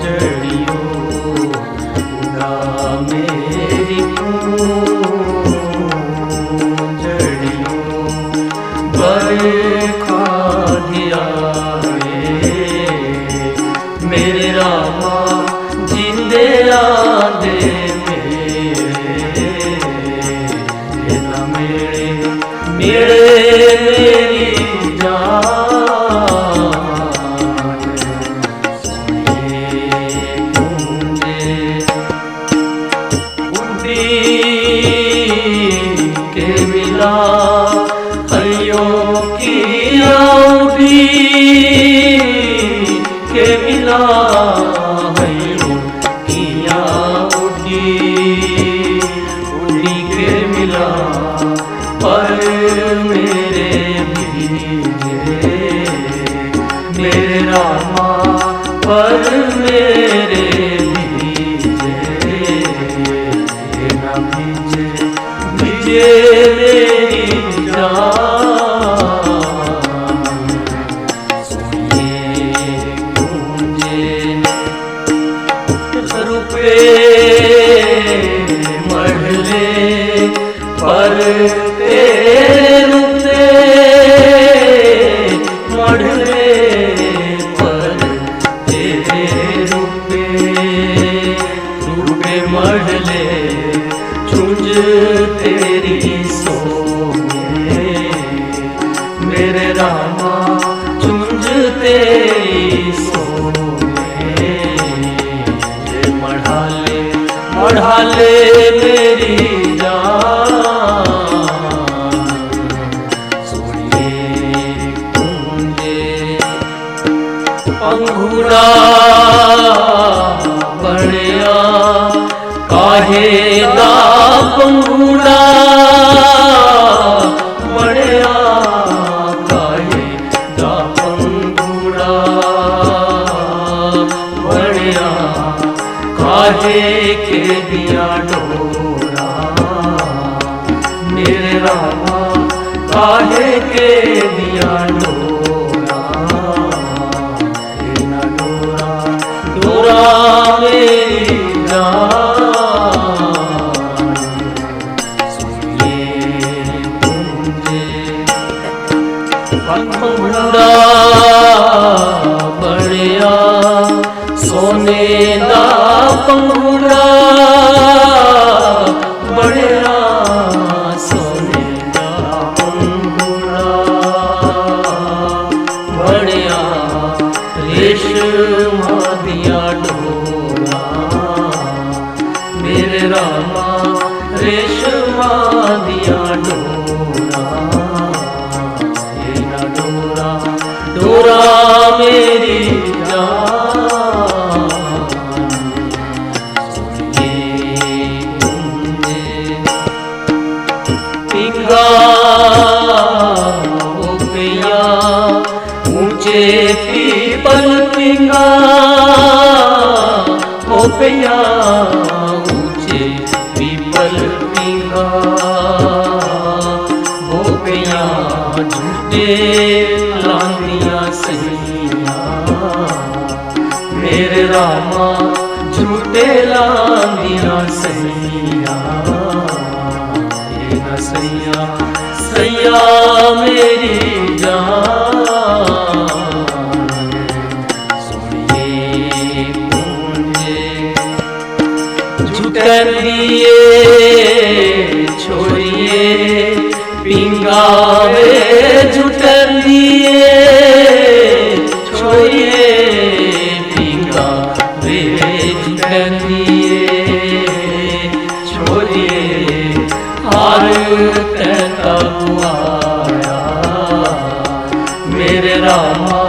जड़ियो उड़ा मेरी जड़ियो बरखा दिया मेरे रामा जिंदे आदे मेरे ना मेरे मेरे मेरी जान सोने गूंजे उड़ी के मिला हरियों की उड़ी के मिला हरियों की उड़ी के मिला पर मेरे भीजे मेरे रामा पर मेरे भीजे ना भीजे भीजे मेरी जान सोनिए गूंजे रुपए मढ़ले पर तेरे रुपए मढ़ले पर तेरे रुपए रुपए मढ़ले छुंज तेरी सोने मेरे रामा छुंज तेरी सोने मढ़ाले मेरी पंघुड़ा बढ़िया काहे दा पंघुड़ा बढ़िया काहे दा पंघुड़ा बढ़िया काहे के दिया डोरा मेरे रामा काहे के दिया डोरा मेरी जान सोनिए गूंजे पंघुड़ा बढ़िया सोने दा पंघुड़ा बढ़िया सोने दा पंघुड़ा बढ़िया रेशमा दिया डोरा मेरे रामा रेशमा दिया डोरा ये ना डोरा डोरा मेरी जान सोनिए गूंजे पिंगा ओ पिया ऊंचे पीपल पिंगा ओ पिया ऊंचे पीपल पिंगा ओ पिया झूठे लांदिया सैया मेरे रामा झूठे लांदिया सैया ये न सैया सैया मेरी जान सोनिए गूंजे झूठन दिए छोड़िए पिंगावे झूठन दिए छोड़िए पिंगावे झूठन दिए छोड़िए हार कहता गुआया मेरे रामा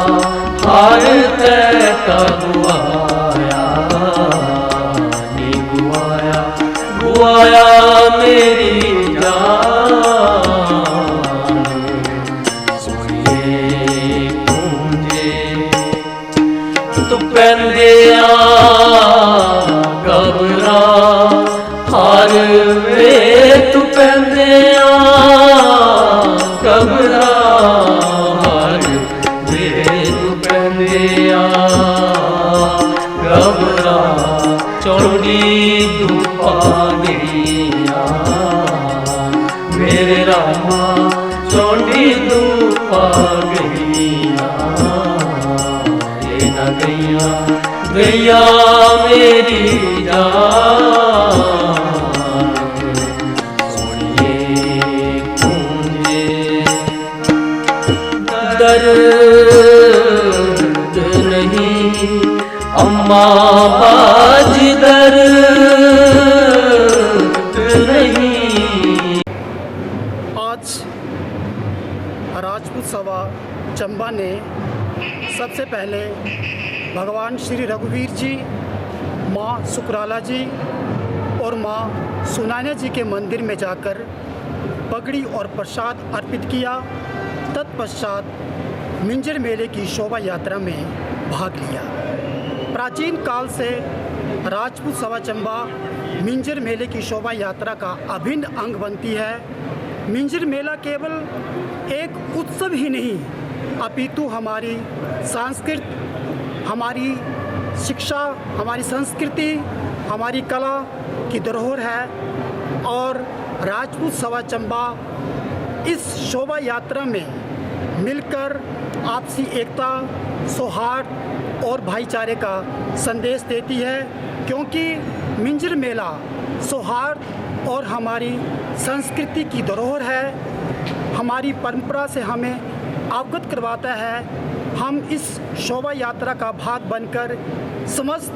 हार कहता गुआया नी गुआया गुआया मेरी जान सोनिए गूंजे तू पैंदिया गबरा हार वे तू पैंदिया गबरा हार वे तू पैंदिया ਪੈਂਦਿਆ ਗਬਰਾ ਚੌਂਡੀ ਦੁਪਾ ਗਈਆਂ ਮੇਰੇ ਰਾਮਾ ਚੌਂਡੀ ਦੁਪਾ ਗਈਆਂ ਇਹ ਨਾ ਗਈਆਂ ਗਈਆਂ ਮੇਰੀ ਜਾਨ ਸੋਹਣੀਏ ਪੂੰਝੇ दर्द नहीं अम्मा बाजी दर्द नहीं। आज राजपूत सभा चंबा ने सबसे पहले भगवान श्री रघुवीर जी, माँ सुकराला जी और माँ सुनाना जी के मंदिर में जाकर पगड़ी और प्रसाद अर्पित किया। तत्पश्चात मिंजर मेले की शोभा यात्रा में भाग लिया। प्राचीन काल से राजपूत सभा चंबा मिंजर मेले की शोभा यात्रा का अभिन्न अंग बनती है। मिंजर मेला केवल एक उत्सव ही नहीं अपितु हमारी संस्कृति, हमारी शिक्षा, हमारी संस्कृति, हमारी कला की धरोहर है। और राजपूत सभा चंबा इस शोभा यात्रा में मिलकर आपसी एकता, सौहार्द और भाईचारे का संदेश देती है, क्योंकि मिंजर मेला सौहार्द और हमारी संस्कृति की धरोहर है। हमारी परंपरा से हमें अवगत करवाता है। हम इस शोभा यात्रा का भाग बनकर समस्त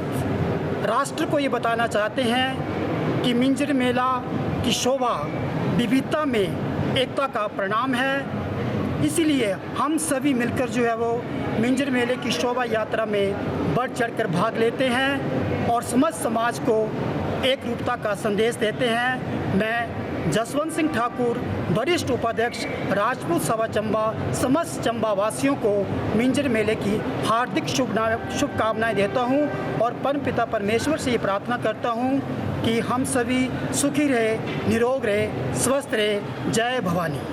राष्ट्र को ये बताना चाहते हैं कि मिंजर मेला की शोभा विविधता में एकता का परिणाम है। इसीलिए हम सभी मिलकर जो है वो मिंजर मेले की शोभा यात्रा में बढ़ चढ़कर भाग लेते हैं और समस्त समाज को एक रूपता का संदेश देते हैं। मैं जसवंत सिंह ठाकुर, वरिष्ठ उपाध्यक्ष राजपूत सभा चंबा, समस्त चंबा वासियों को मिंजर मेले की हार्दिक शुभकामनाएं देता हूं और परमपिता परमेश्वर से ये प्रार्थना करता हूं कि हम सभी सुखी रहे, निरोग रहे, स्वस्थ रहे। जय भवानी।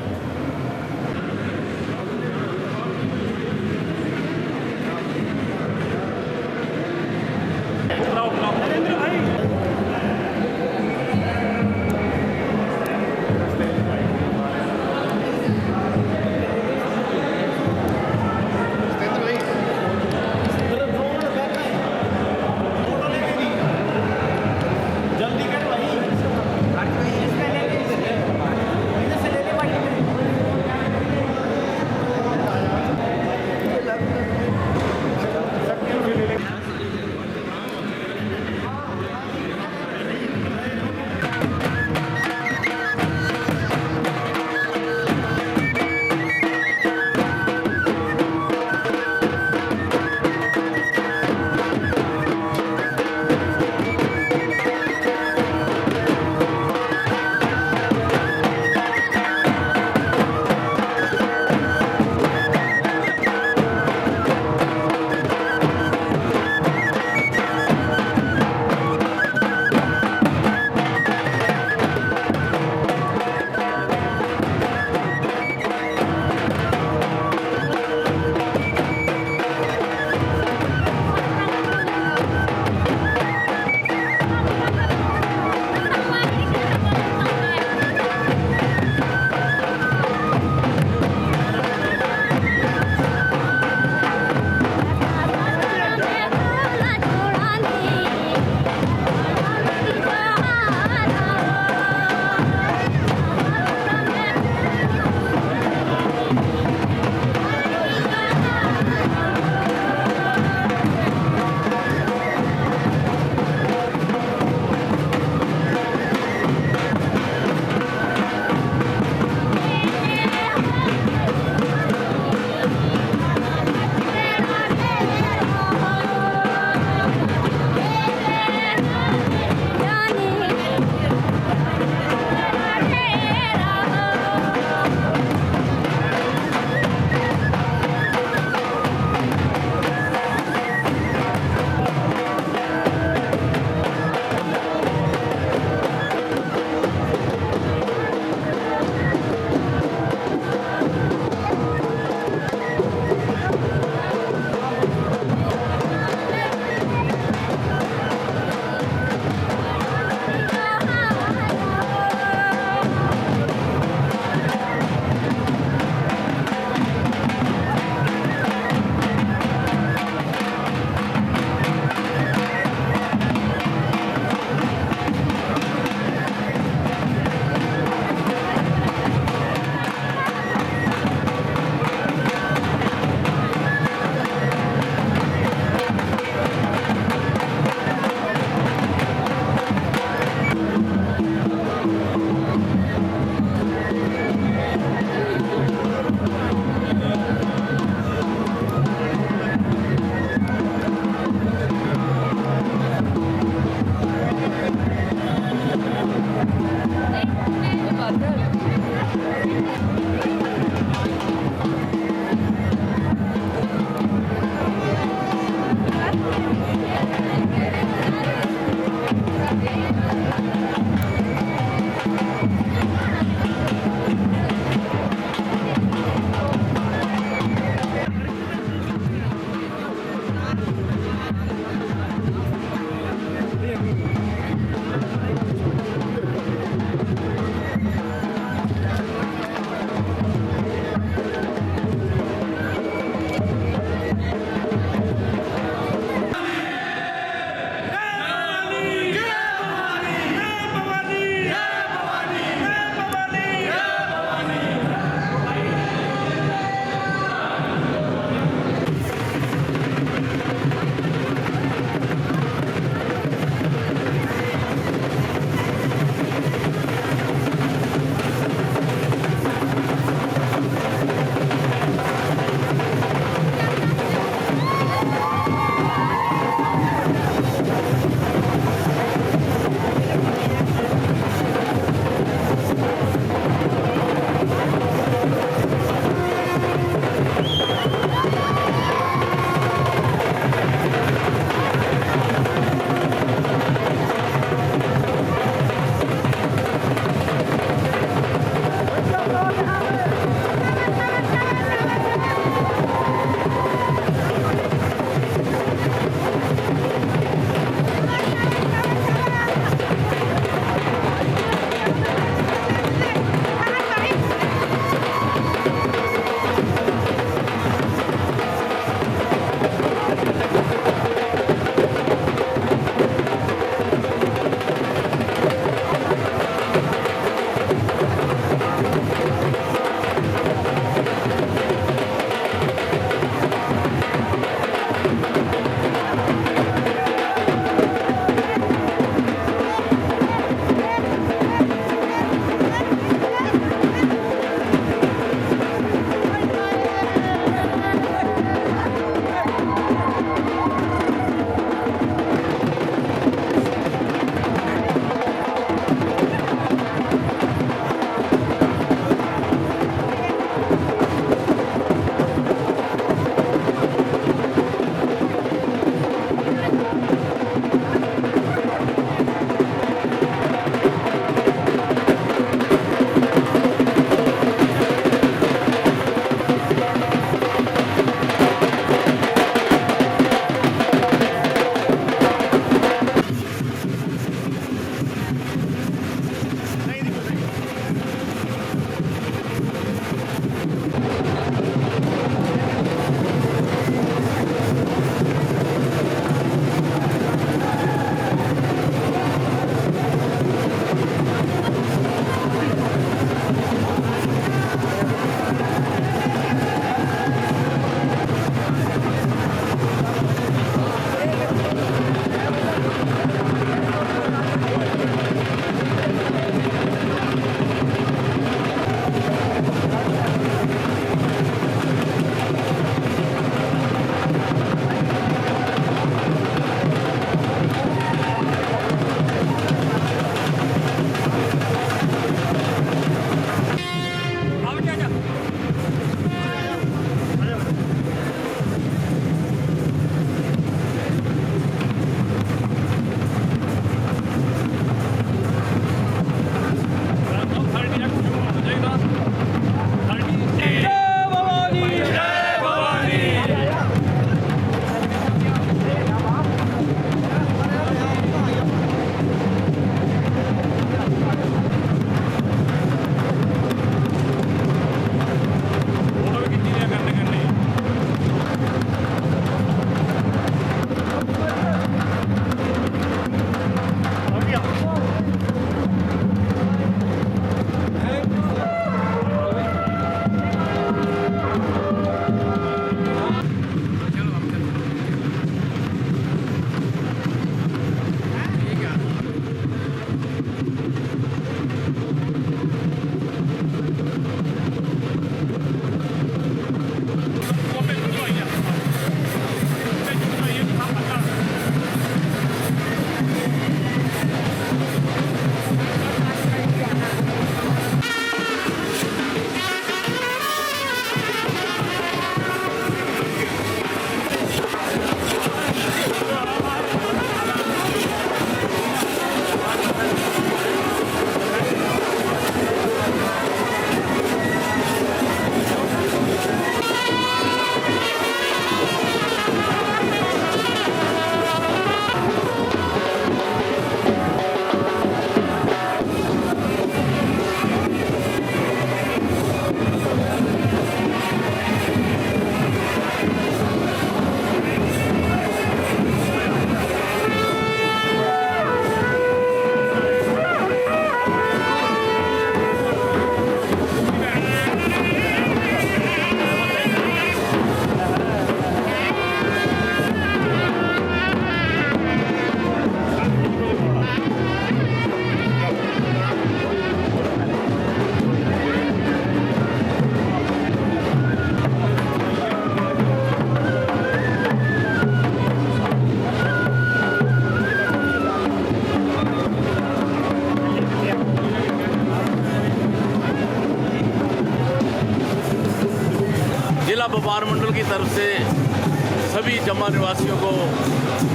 सभी चंबा निवासियों को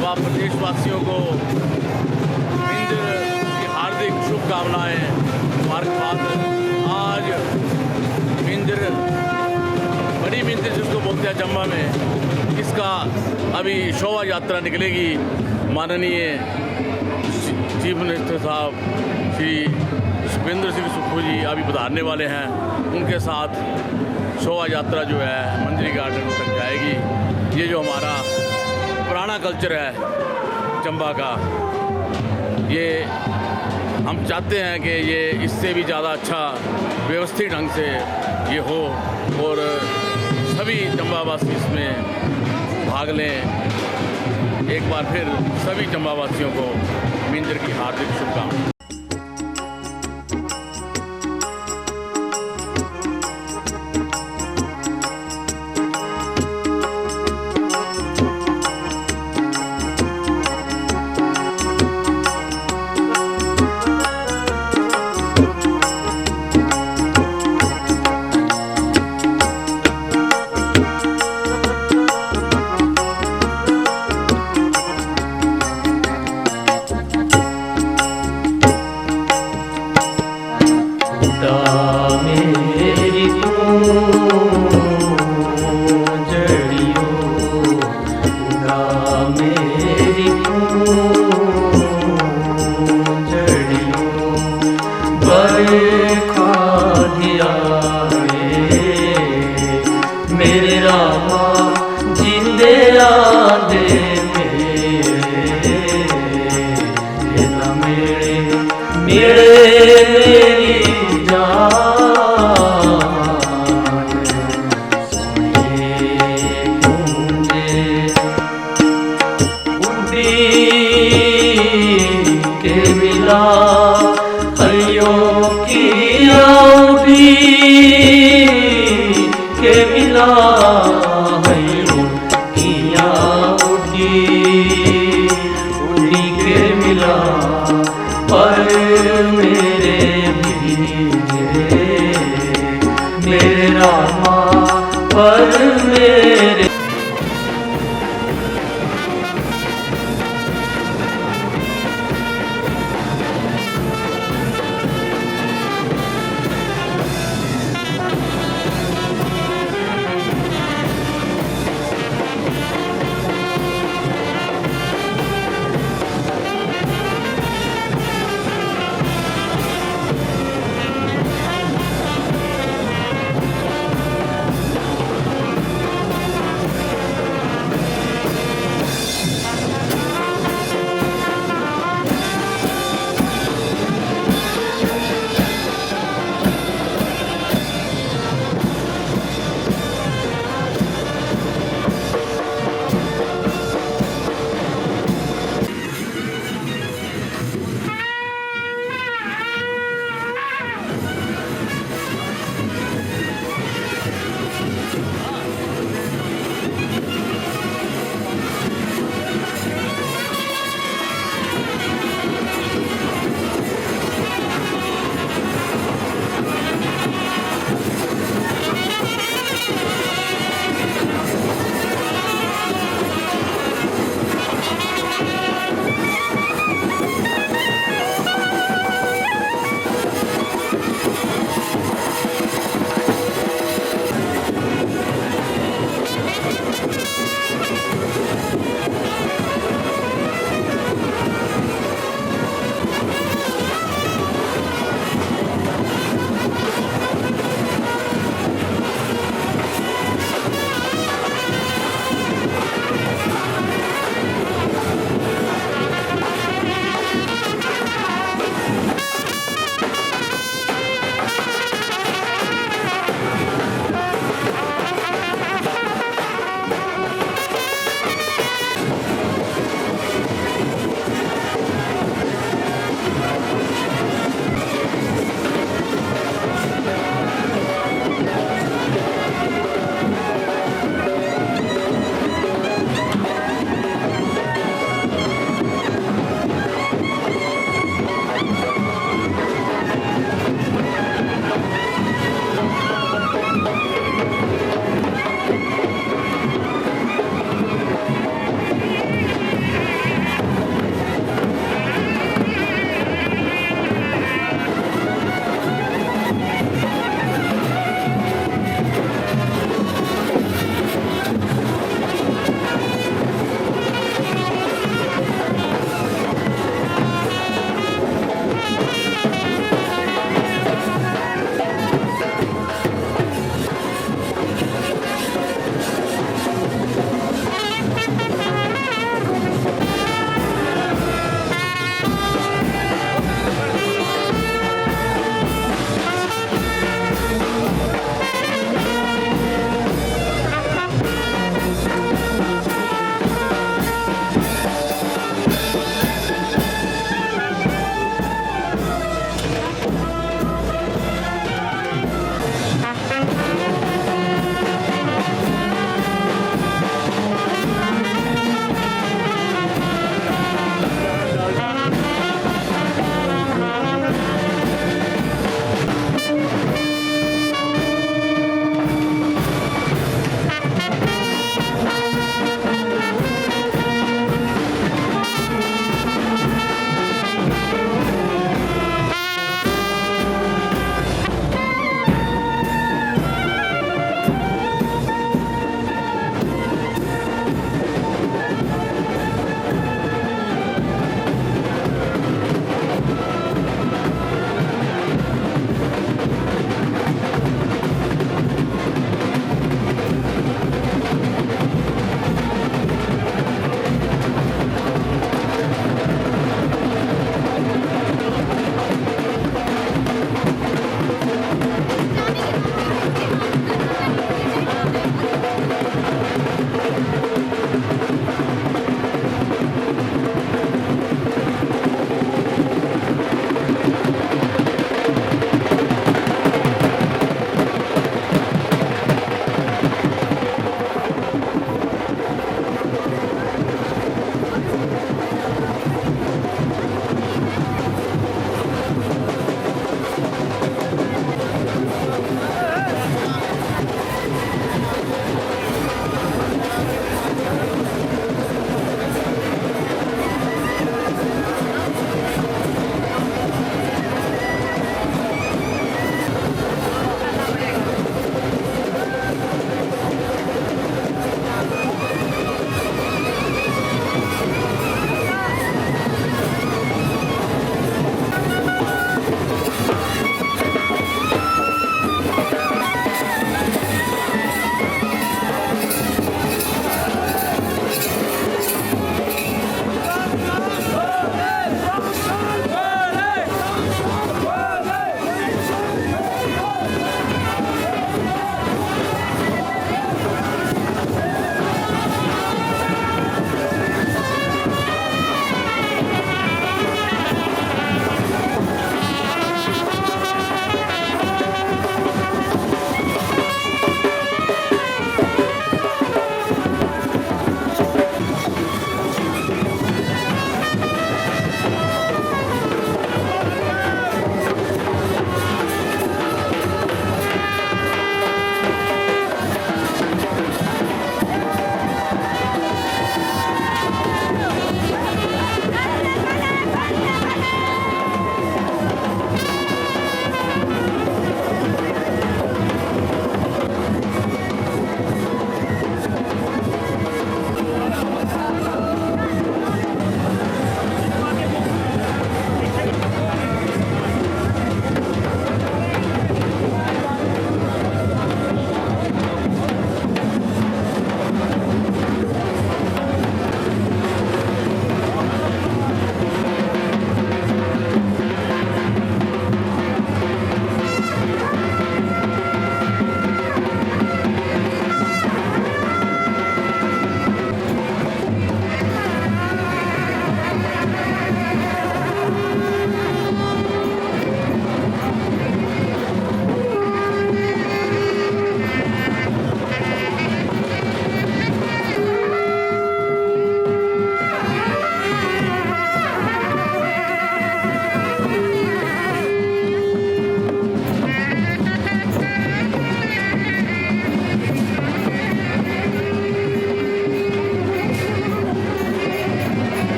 व प्रदेशवासियों को मिंजर की हार्दिक शुभकामनाएं, मुबारकबाद। आज मिंजर, बड़ी मिंजर जिसको बोलते हैं चंबा में, इसका अभी शोभा यात्रा निकलेगी। माननीय चीफ मिनिस्टर साहब श्री सुखविंदर सिंह सुक्खू जी अभी पधारने वाले हैं। उनके साथ शोभा यात्रा जो है मंजरी गार्डन तक जाएगी। ये जो हमारा पुराना कल्चर है चंबा का, ये हम चाहते हैं कि ये इससे भी ज़्यादा अच्छा व्यवस्थित ढंग से ये हो और सभी चंबावासी इसमें भाग लें। एक बार फिर सभी चंबावासियों को मिंजर की हार्दिक शुभकामनाएं।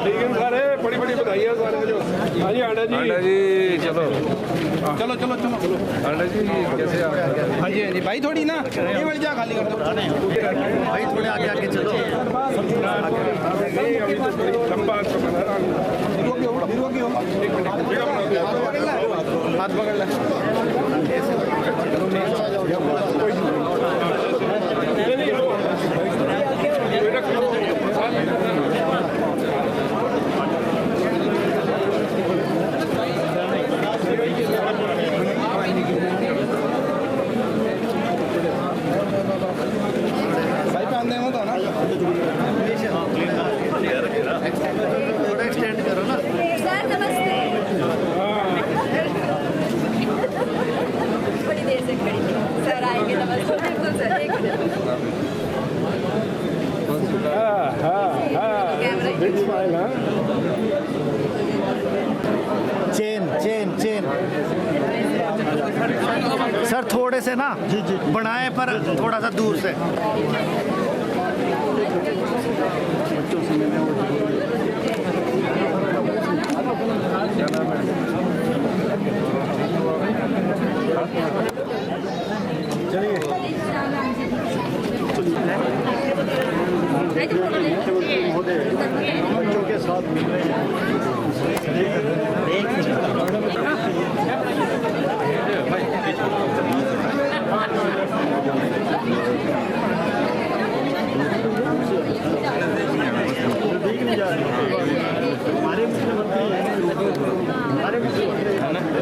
ठीक है सारे, बड़ी बड़ी बधाइयाँ सारे जो। हाँ जी आंडा जी, चलो चलो चलो चलो आंडा जी कैसे आप? हाँ जी हाँ जी भाई, थोड़ी ना ये वाली जगह खाली कर दो भाई, थोड़े आगे आगे चलो। नहीं अभी तो थोड़ी लंबा हाथ पकड़ रहा हूँ। हाथ पकड़ ले। भाई पे आंदे हो तो ना थोड़ा एक्सटेंड करो ना। सर नमस्ते। बड़ी देर से खड़ी थी, सर आएंगे। नमस्ते। बिल्कुल सर, एक मिनट। Big smile. हाँ चेन चेन चेन सर, थोड़े से ना बनाए पर थोड़ा सा दूर से। बच्चों के साथ मिल रहे हैं। हमारे मुख्यमंत्री हैं, हमारे मुख्यमंत्री अभिनंदन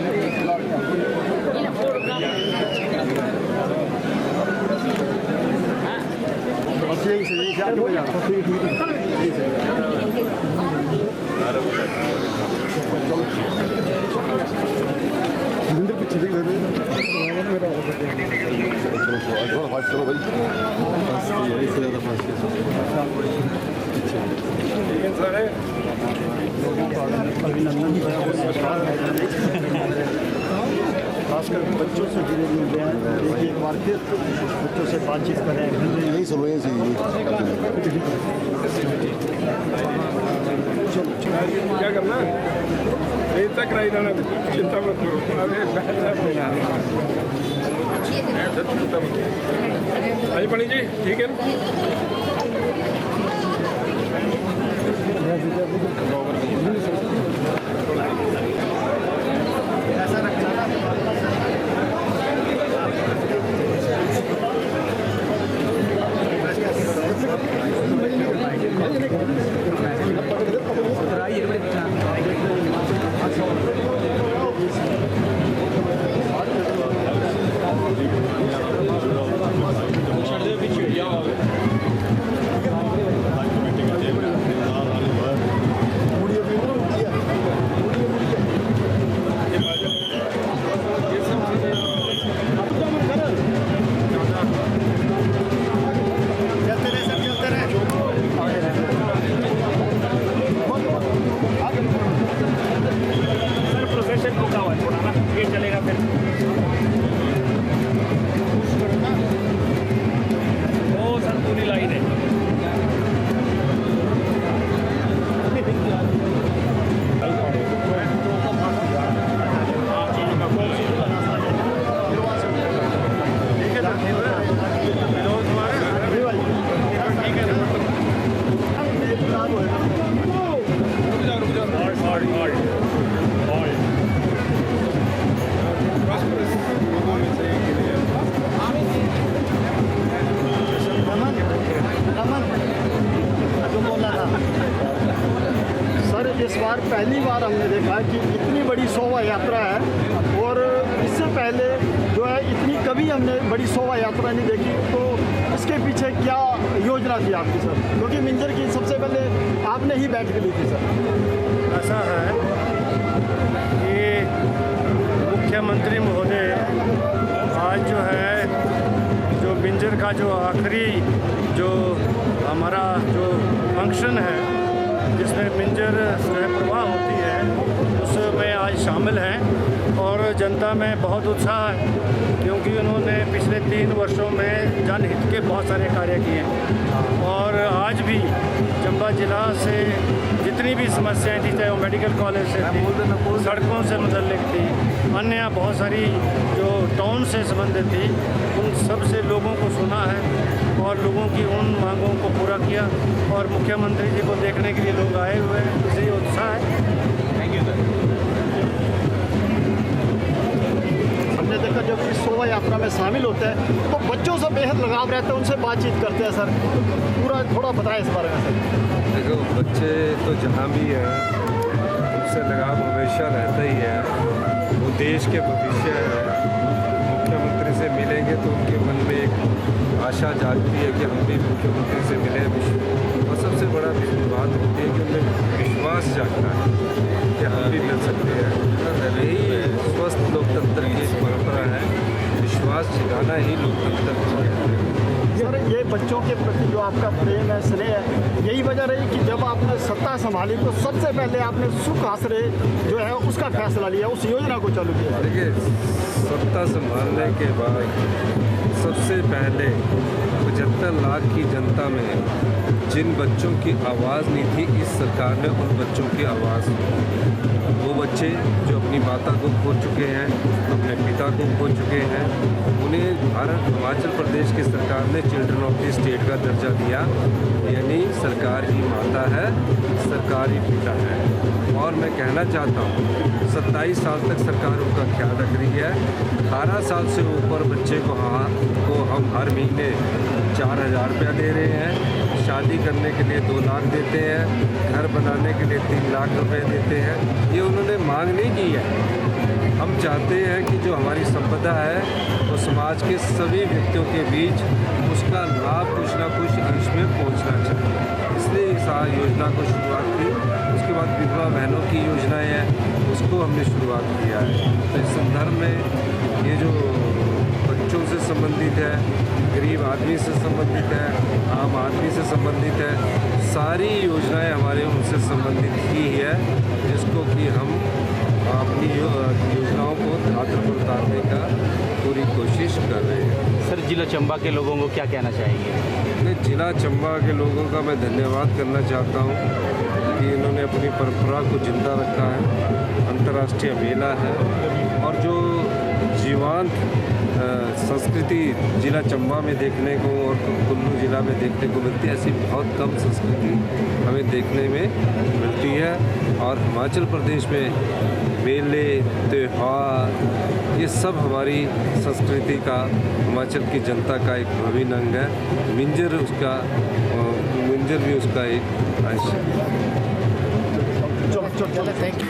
खासकर बच्चों से जुड़े मिल रहे हैं। एक बार फिर बच्चों से बातचीत करें, यही सब क्या करना तक कराई जाना, चिंता मत करो। अरे पणी जी ठीक है ना। इस बार पहली बार हमने देखा कि इतनी बड़ी शोभा यात्रा है और इससे पहले जो है इतनी कभी हमने बड़ी शोभा यात्रा नहीं देखी। तो इसके पीछे क्या योजना थी आपकी सर? क्योंकि मिंजर की सबसे पहले आपने ही बैठक ली थी सर। ऐसा है कि मुख्यमंत्री महोदय, आज जो है जो मिंजर का जो आखिरी जो हमारा जो फंक्शन है जिसमें मिंजर जो है प्रवाह होती है उसमें आज शामिल हैं और जनता में बहुत उत्साह है क्योंकि उन्होंने पिछले 3 वर्षों में जनहित के बहुत सारे कार्य किए और आज भी चंबा ज़िला से जितनी भी समस्याएं थी चाहे वो मेडिकल कॉलेज से थी, सड़कों से मुतल्लिक थी, अन्य बहुत सारी जो टाउन से संबंधित थी, उन सब से लोगों को सुना है और लोगों की उन मांगों को पूरा किया और मुख्यमंत्री जी को देखने के लिए लोग आए हुए हैं, इसलिए उत्साह है। Thank you sir. हमने देखा जब इस शोभा यात्रा में शामिल होते हैं तो बच्चों से बेहद लगाव रहता है, उनसे बातचीत करते हैं सर, पूरा थोड़ा बताएं इस बारे में सर। देखो बच्चे तो जहाँ भी हैं उनसे लगाव हमेशा रहता ही है, वो देश के भविष्य है। मुख्यमंत्री से मिलेंगे तो उनके मन में एक आशा जागती है कि हम भी मुख्यमंत्री से मिले, और सबसे बड़ा बात होती है कि उनमें विश्वास जागता है कि हम भी मिल सकते हैं। यही स्वस्थ लोकतंत्र की एक परंपरा है, विश्वास जगाना ही लोकतंत्र है। सर ये बच्चों के प्रति जो आपका प्रेम है, स्नेह है, यही वजह रही कि जब आपने सत्ता संभाली तो सबसे पहले आपने सुख आश्रय जो है उसका फैसला लिया, उस योजना को चालू किया। देखिए सत्ता संभालने के बाद सबसे पहले 75 लाख की जनता में जिन बच्चों की आवाज़ नहीं थी, इस सरकार ने उन बच्चों की आवाज़, वो बच्चे जो अपनी माता को खो चुके हैं, अपने पिता को खो चुके हैं, उन्हें हिमाचल प्रदेश की सरकार ने चिल्ड्रन ऑफ द स्टेट का दर्जा दिया, यानी सरकार ही माता है, सरकार ही पिता है। और मैं कहना चाहता हूँ 27 साल तक सरकार उनका ख्याल रख रही है। 18 साल से ऊपर बच्चे को हम हर महीने 4,000 रुपया दे रहे हैं, शादी करने के लिए 2 लाख देते हैं, घर बनाने के लिए 3 लाख रुपए देते हैं। ये उन्होंने मांग नहीं की है। हम चाहते हैं कि जो हमारी संपदा है वो समाज के सभी व्यक्तियों के बीच उसका लाभ कुछ ना कुछ अंश में पहुंचना चाहिए, इसलिए इस योजना को शुरुआत की। उसके बाद विधवा बहनों की योजनाएं हैं, उसको हमने शुरुआत किया है। तो इस संदर्भ में ये जो बच्चों से संबंधित है, गरीब आदमी से संबंधित है, आम आदमी से संबंधित है, सारी योजनाएं हमारे उनसे संबंधित ही है, जिसको कि हम अपनी योजनाओं को धात्र पर उतारने का पूरी कोशिश कर रहे हैं। सर जिला चंबा के लोगों को क्या कहना चाहेंगे? मैं जिला चंबा के लोगों का मैं धन्यवाद करना चाहता हूँ कि इन्होंने अपनी परंपरा को जिंदा रखा है। अंतर्राष्ट्रीय मेला है और जो जीवंत संस्कृति जिला चंबा में देखने को और कुल्लू जिला में देखने को मिलती है, ऐसी बहुत कम संस्कृति हमें देखने में मिलती है। और हिमाचल प्रदेश में मेले, त्यौहार, ये सब हमारी संस्कृति का, हिमाचल की जनता का एक अभिन्न अंग है। मिंजर भी उसका एक अंश है। चलो थैंक यू।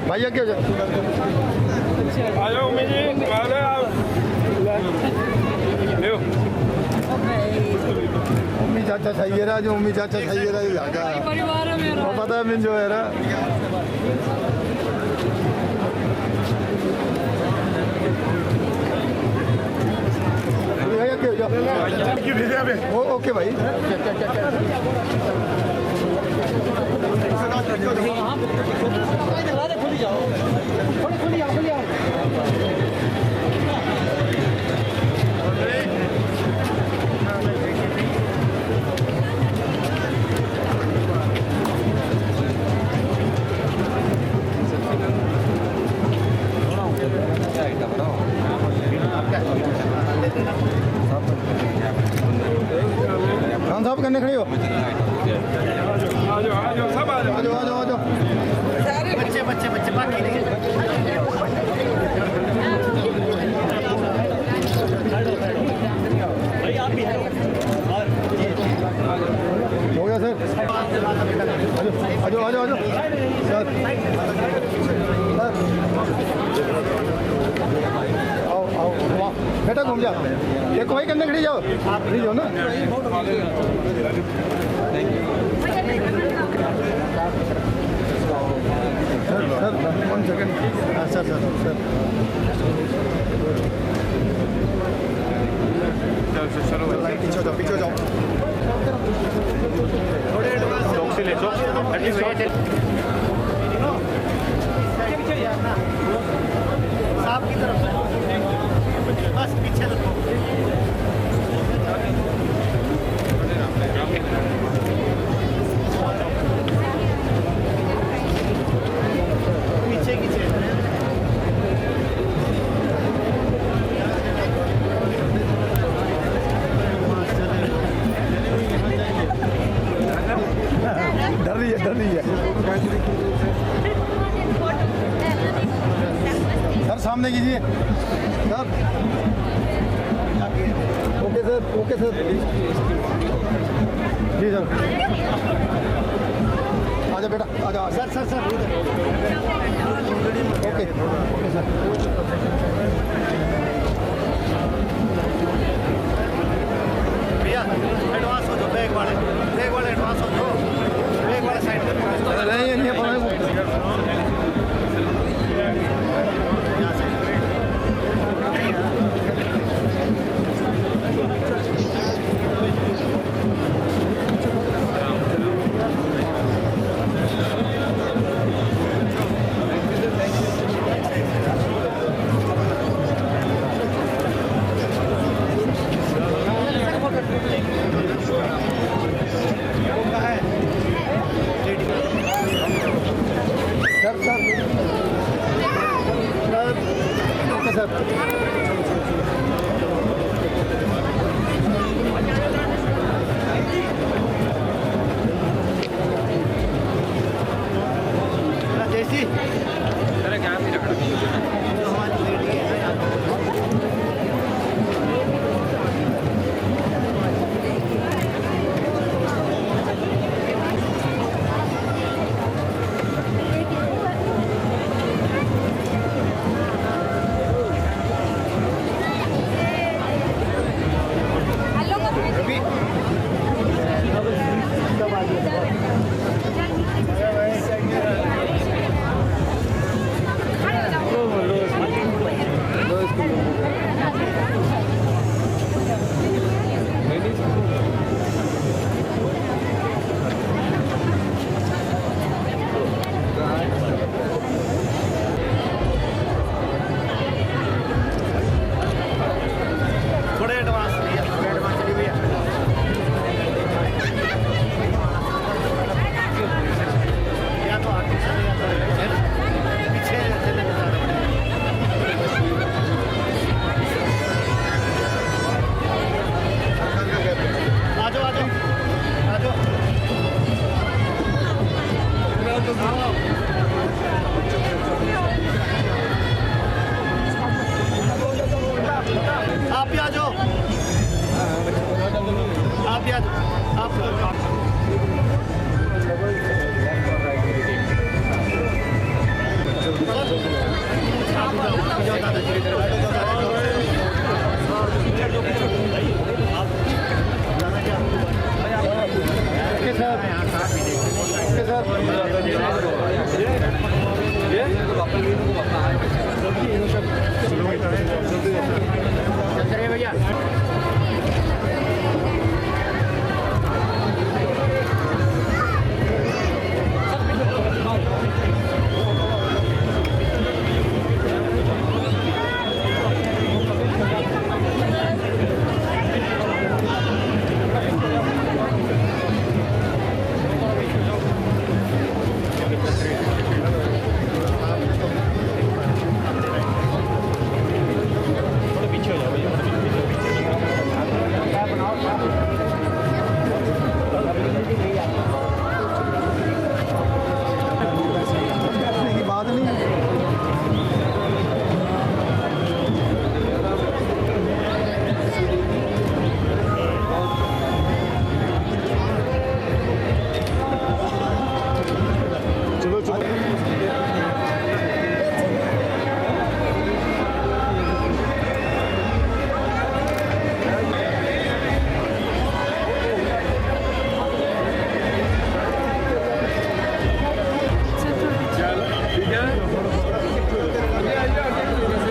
भाई आगे हो जाओ। मम्मी चाचा सही है जो मम्मी चाचा सही है परिवार है मेरा पता है मैं जो है ओके भाई खान साहब करने खड़े हो आ जाओ बच्चे बच्चे बच्चे बाकी हो गया सर आ जाओ सर आओ बेटा घूम जाओ एक वही करने खड़ी जाओ खड़ी जाओ ना सर 1 सेकंड सर पीछे जाओ थोड़े एडवांस ले जाओ साहब की तरफ बस पीछे रखो पीछे की डर रही है सर सामने कीजिए सर ओके सर जी सर आजा बेटा आजा सर ओके सर भैया एडवांस हो जाओ बैग वाले एडवांस हो जाओ बैग वाले साइड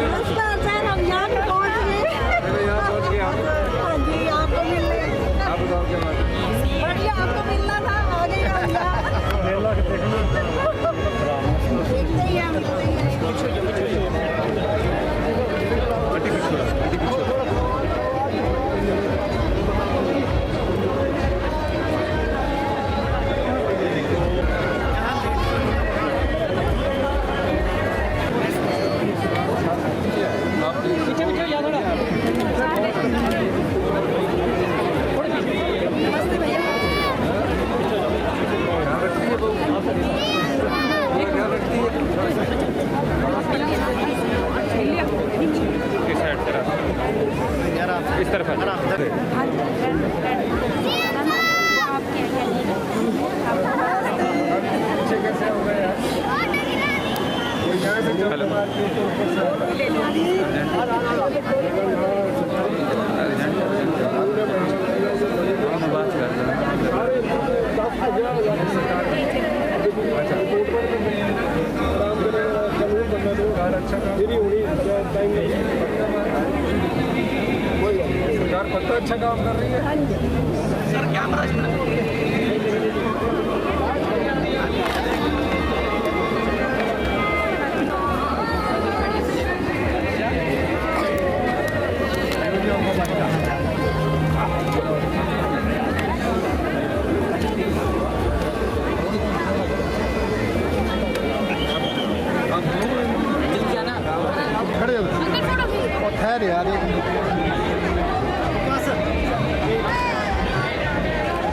नमस्कार सर, हम यहाँ पे पहुँच गए। हाँ जी, आपको मिलने बढ़िया, आपको मिलना था, आ गए हम यहाँ। देखते ही हैं, मिलते ही हैं। इस तरफ सरकार पक्का अच्छा काम कर रही है। सर खड़े हो और ठहर यार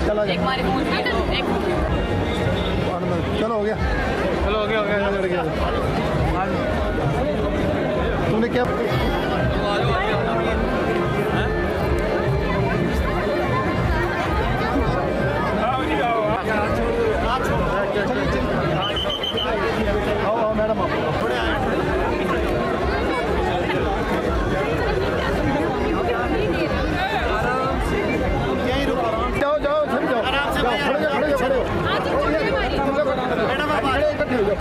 चला जा। चलो हो गया, चलो हो गया। तुमने क्या आओ मैडम जाओ खड़े हो। मैडम इकट्ठे हो जाओ।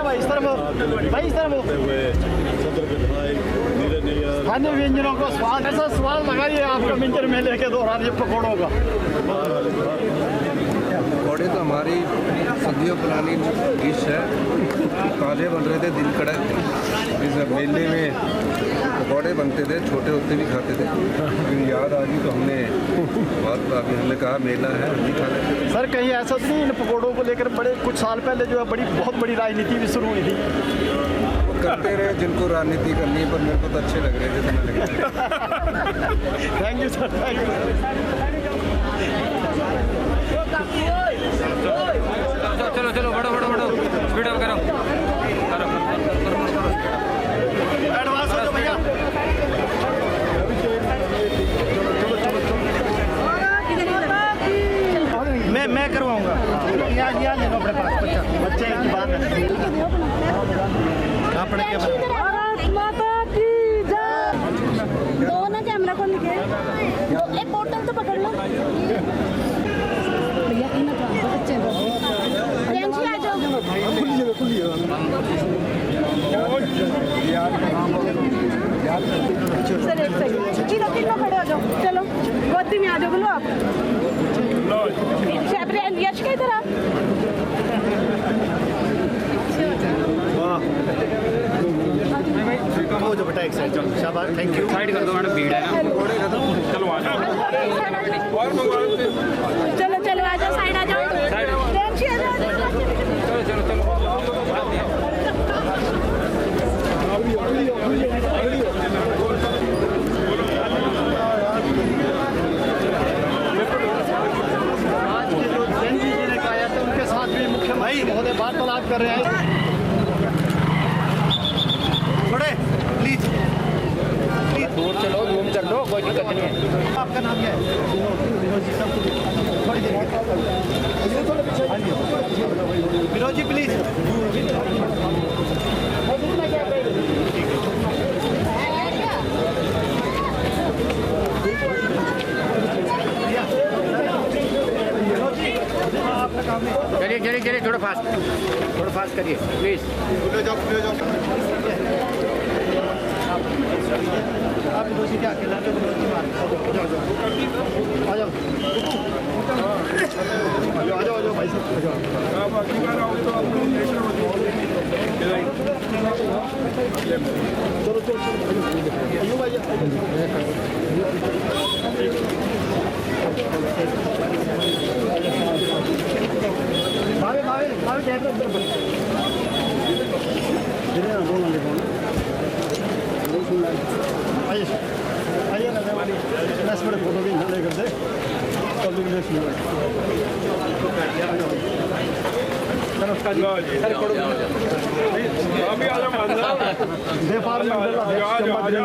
भाई इस तरफ स्थानीय व्यंजनों को स्वाद ऐसा स्वाद लगाइए आपका मिंजर मेले के दौरान ये पकौड़ों का। पकौड़े तो हमारी सदियों पुरानी डिश है। ताजे बन रहे थे दिन कड़क। इस मेले में पकौड़े बनते थे, छोटे होते भी खाते थे। लेकिन याद आ गई तो हमने हमने कहा मेला है, हम भी खा लेते। सर कहीं ऐसा तो नहीं इन पकौड़ों को लेकर बड़े कुछ साल पहले जो है बहुत बड़ी राजनीति भी शुरू हुई थी? करते रहे जिनको राजनीति करनी है, पर मेरे को तो अच्छे लग रहे थे तो मैं लगे। Thank you sir, thank you. चलो चलो बढ़ो स्पीड अप करो। एडवांस हो जाओ भैया। मैं करवाऊंगा। यहाँ ले लो अपने पास बच्चे की बात है। कहाँ पढ़ के दो ना कैमरा खोल के एक बोतल तो पकड़ लो भैया। की ना बच्चे आ जाओ। सर एक सेकंड तीनों खड़े हो जाओ। चलो गोदी में आ जाओ। बोलो आप यश का इधर आप हो जाओ बेटा एक साइड। चलो शाबाश, थैंक यू। साइड कर दो मैडम, भीड़ है ना। चलो आ जाओ। चलो चलो आ जाओ, साइड आ जाओ। चलो उनके साथ भी मुख्यमंत्री महोदय वार्तालाप कर रहे हैं। थोड़े प्लीज दूर चलो, घूम कर दो, कोई दिक्कत नहीं है। आपका नाम क्या है? विनोद जी प्लीज। चलिए थोड़ा फास्ट करिए प्लीज। आप विनोद जी क्या अकेला विनोद जी मार आ जाओ भाई साहब चलो आइए ना बड़े फोटो भी ले कर दे। व्यापार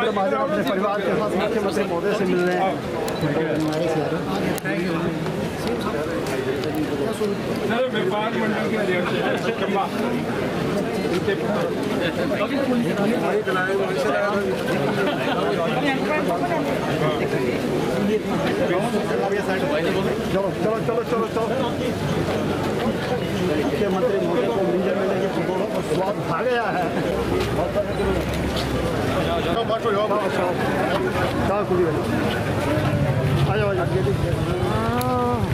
मंडल अपने परिवार के साथ मुख्यमंत्री महोदय से मिल रहे हैं। व्यापार मंडल के चलो मुख्यमंत्री महोदय को मिंजर मेले की पकौड़ों का स्वाद भा गया है।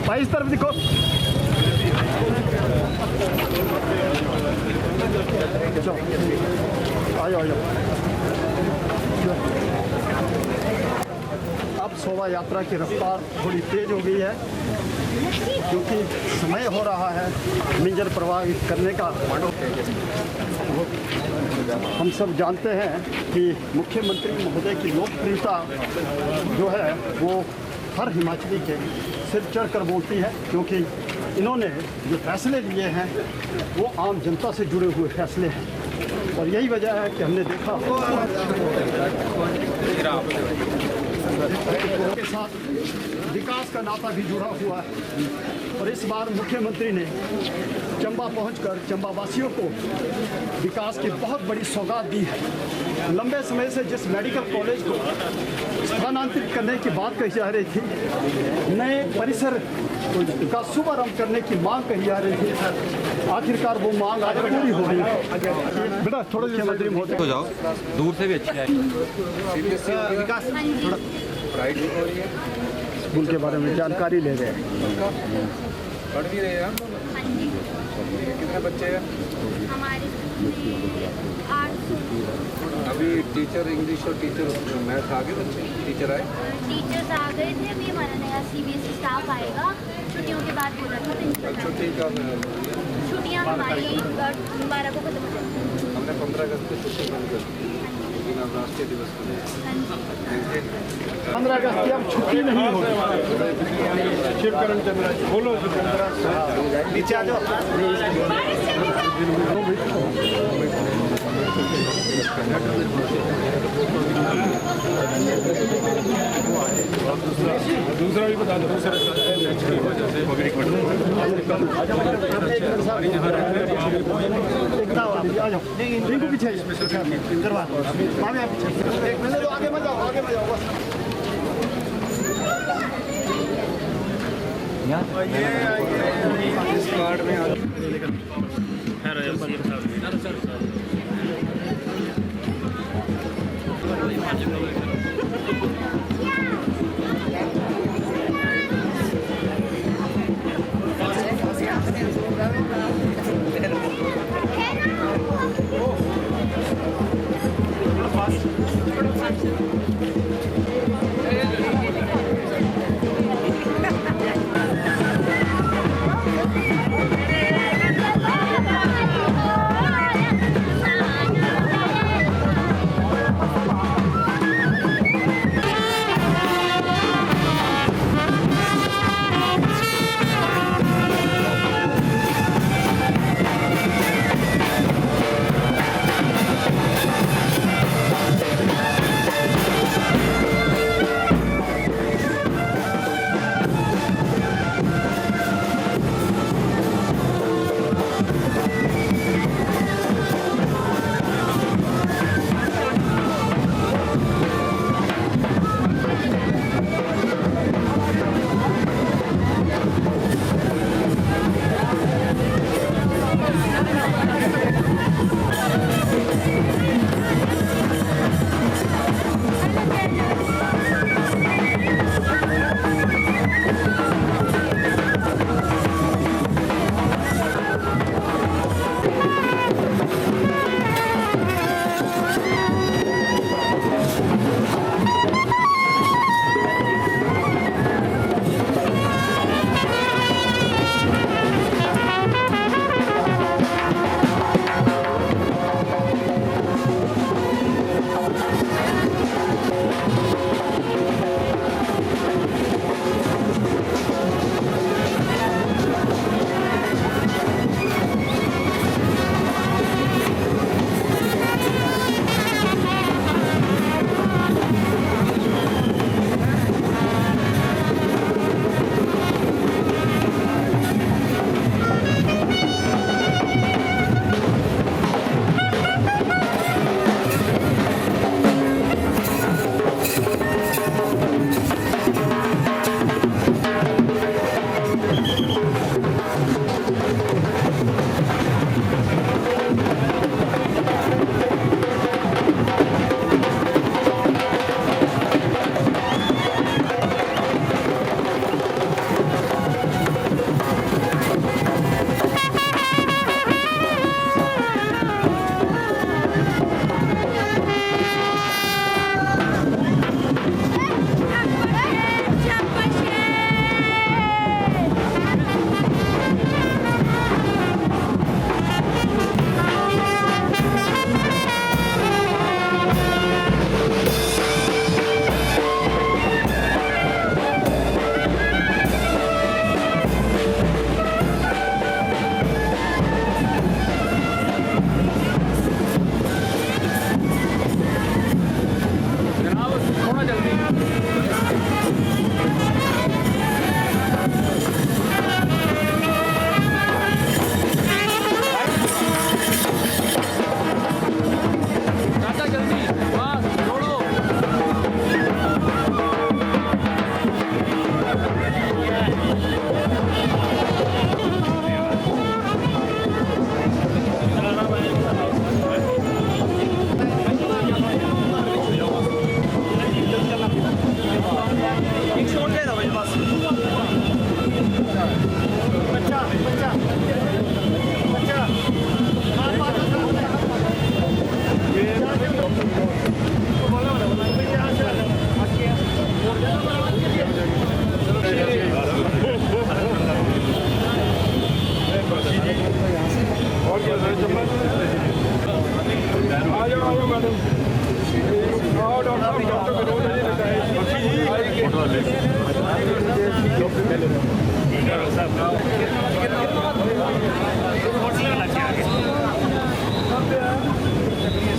भाई इस तरफ दिखो। आ जाओ। अब शोभा यात्रा की रफ्तार थोड़ी तेज हो गई है क्योंकि समय हो रहा है मिंजर प्रवाहित करने का। हम सब जानते हैं कि मुख्यमंत्री महोदय की लोकप्रियता जो है वो हर हिमाचली के सिर चढ़ कर बोलती है, क्योंकि इन्होंने जो फैसले लिए हैं वो आम जनता से जुड़े हुए फैसले हैं। और यही वजह है कि हमने देखा के साथ विकास का नाता भी जुड़ा हुआ है। और इस बार मुख्यमंत्री ने चंबा पहुंचकर चंबा वासियों को विकास की बहुत बड़ी सौगात दी है। लंबे समय से जिस मेडिकल कॉलेज को स्थानांतरित करने की बात कही जा रही थी, नए परिसर का शुभारंभ करने की मांग कही जा रही थी, आखिरकार वो मांग आज पूरी हो गई है। बेटा थोड़ा मुख्यमंत्री महोदय हो जाओ, दूर से भी अच्छी है। स्कूल के बारे में जानकारी ले रहे हैं। पढ़ भी रहे हैं। कितने बच्चे हैं? हमारे स्कूल में 800 अभी टीचर इंग्लिश और टीचर मैथ आ गए बच्चे, टीचर आए। टीचर्स आ गए थे। अभी हमारा नया CBSE स्टाफ आएगा छुट्टियों के बाद, बोला था प्रिंसिपल। छुट्टी का छुट्टियाँ हमारी 12 को खत्म हो जाएंगी। हमने 15 अगस्त को छुट्टी बंद कर दी, लेकिन अब राष्ट्रीय दिवस को 15 अगस्त की अब छुट्टी नहीं होगी। शिवकरण चंद्रा बोलो, नीचे आ जाओ। दूसरा भी बता दो। आ जाओ, रिंकू पीछे करवा दो। एक मिनट दो, आगे मत जाओ, आगे मत जाओ बस। इस कार्ड में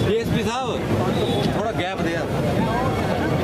डीएसपी साहब थोड़ा गैप दे यार।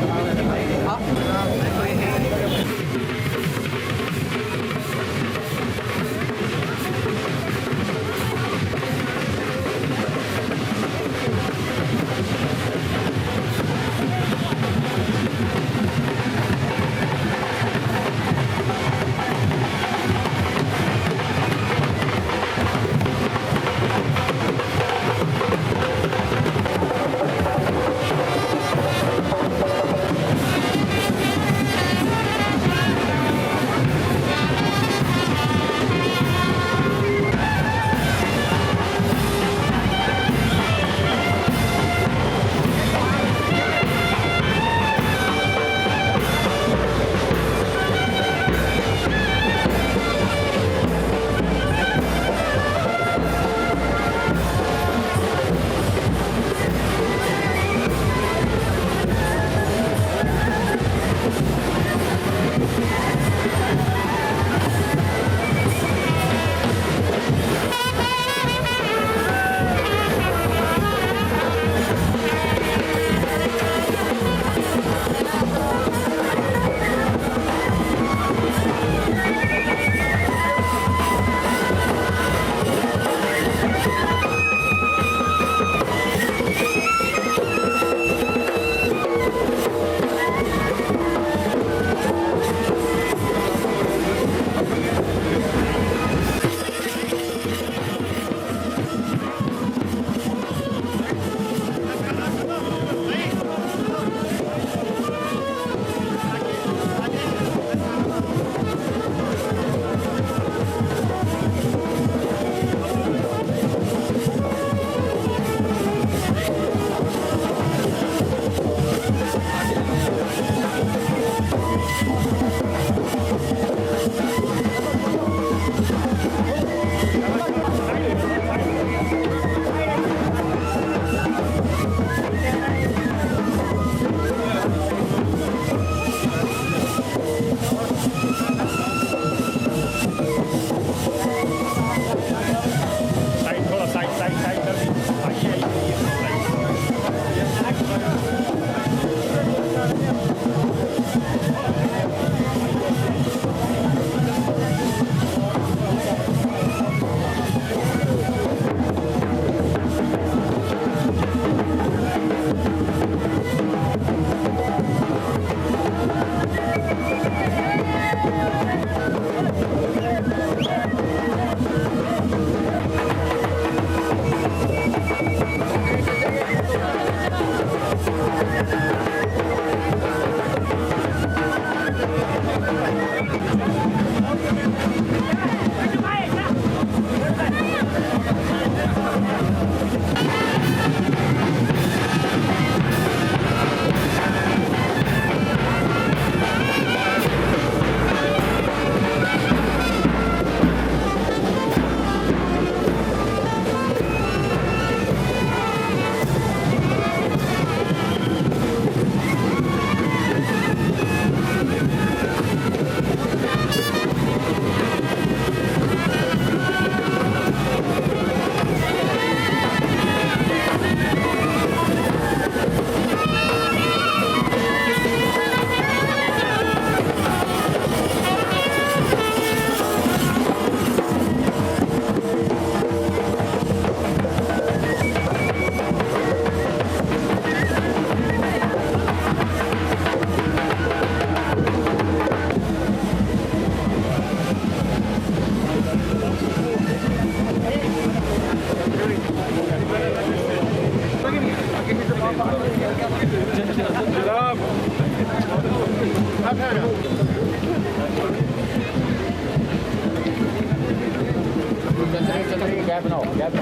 गैप बनाओ गैप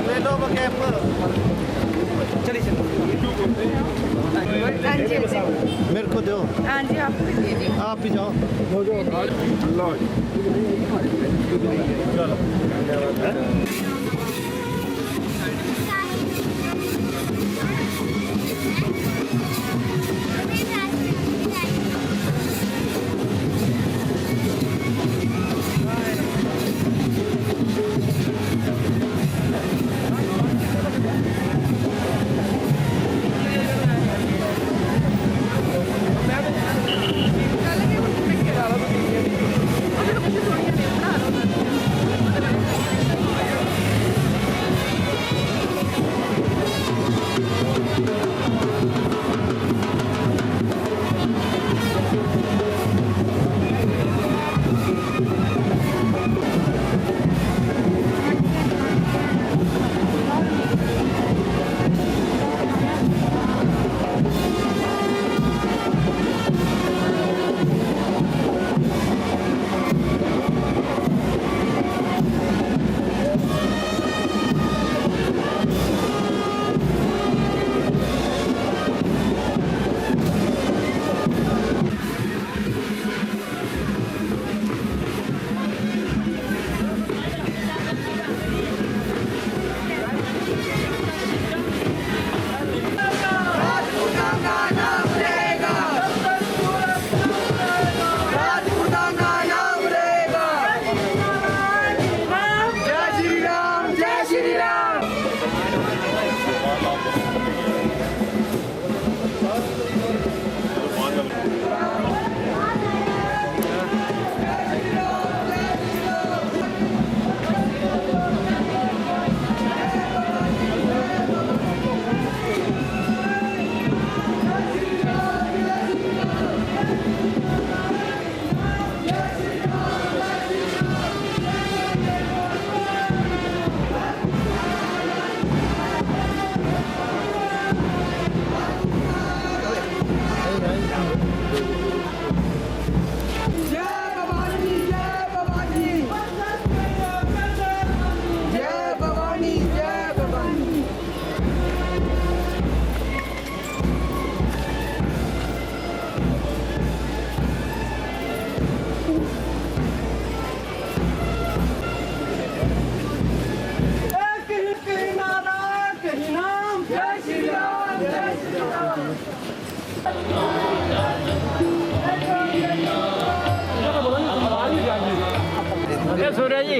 ले लो वो कैप मेरे को दो। हाँ जी आपको भी दे दी। आप भी जाओ लो Thank you. सूर्य जी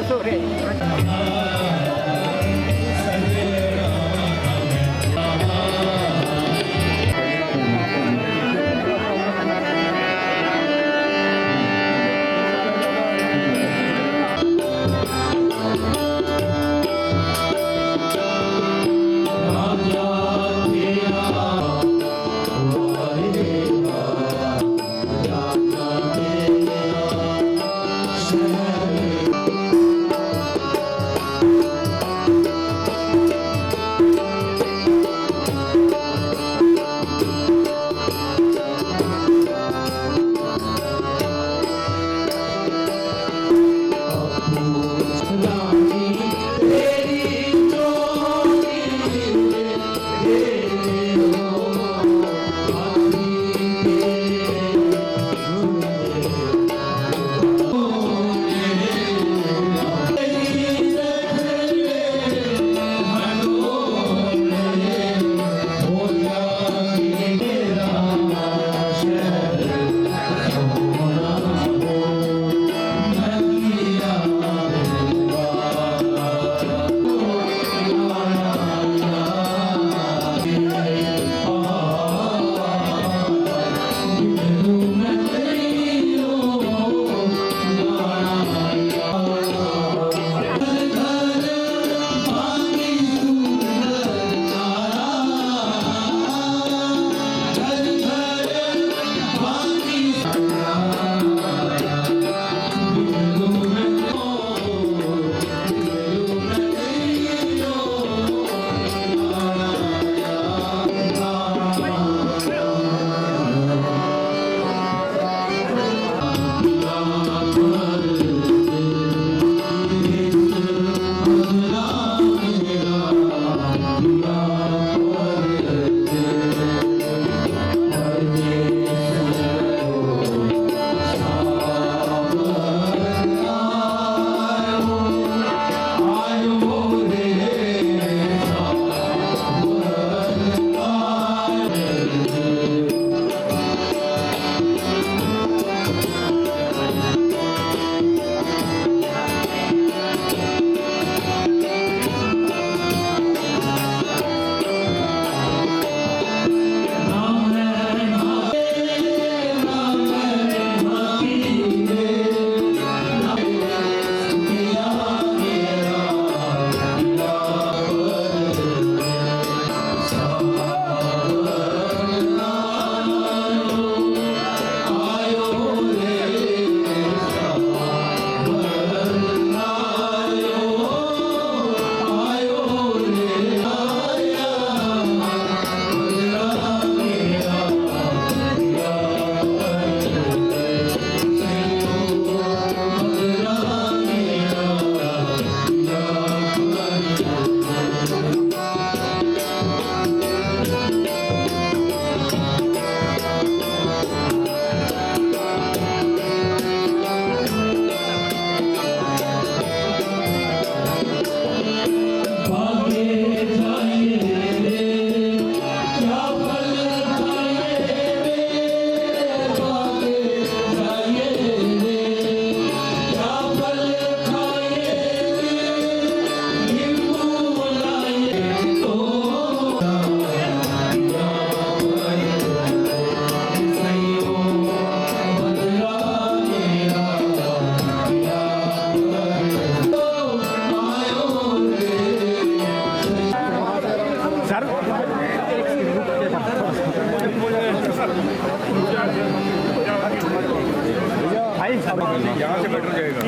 सूर्य यहाँ से बेटर जाएगा।